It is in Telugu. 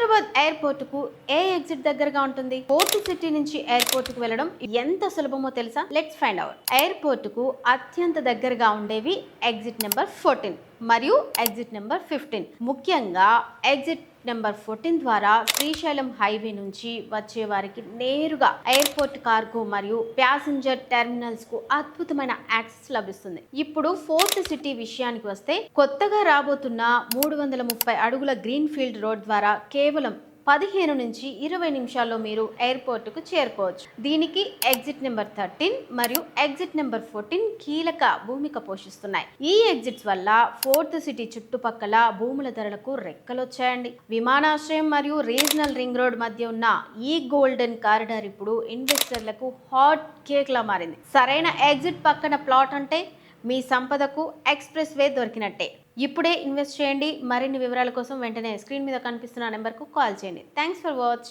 హైదరాబాద్ ఎయిర్పోర్ట్ కు ఏ ఎగ్జిట్ దగ్గరగా ఉంటుంది? పోర్ట్ సిటీ నుంచి ఎయిర్పోర్ట్ కు వెళ్ళడం ఎంత సులభమో తెలుసా? Let's find out. ఎయిర్పోర్ట్ కు అత్యంత దగ్గరగా ఉండేవి ఎగ్జిట్ నెంబర్ 14 మరియు ఎగ్జిట్ నెంబర్ 15. ముఖ్యంగా ఎగ్జిట్ నెంబర్ 14 ద్వారా శ్రీశైలం హైవే నుంచి వచ్చే వారికి నేరుగా ఎయిర్పోర్ట్ కార్గో మరియు ప్యాసింజర్ టెర్మినల్స్ కు అద్భుతమైన యాక్సెస్ లభిస్తుంది. ఇప్పుడు ఫోర్త్ సిటీ విషయానికి వస్తే, కొత్తగా రాబోతున్న 330 అడుగుల గ్రీన్ ఫీల్డ్ రోడ్ ద్వారా కేవలం 15 నుంచి 20 నిమిషాల్లో మీరు ఎయిర్పోర్టుకు చేరుకోవచ్చు. దీనికి ఎగ్జిట్ నెంబర్ 13 మరియు ఎగ్జిట్ నెంబర్ 14 కీలక భూమిక పోషిస్తున్నాయి. ఈ ఎగ్జిట్స్ వల్ల ఫోర్త్ సిటీ చుట్టుపక్కల భూముల ధరలకు రెక్కలొచ్చాయండి. విమానాశ్రయం మరియు రీజనల్ రింగ్ రోడ్ మధ్య ఉన్న ఈ గోల్డెన్ కారిడార్ ఇప్పుడు ఇన్వెస్టర్లకు హాట్ కేక్ లా మారింది. సరైన ఎగ్జిట్ పక్కన ప్లాట్ అంటే మీ సంపదకు ఎక్స్ప్రెస్ వే దొరికినట్టే. ఇప్పుడే ఇన్వెస్ట్ చేయండి. మరిన్ని వివరాల కోసం వెంటనే స్క్రీన్ మీద కనిపిస్తున్న నెంబర్కు కాల్ చేయండి. Thanks for watch.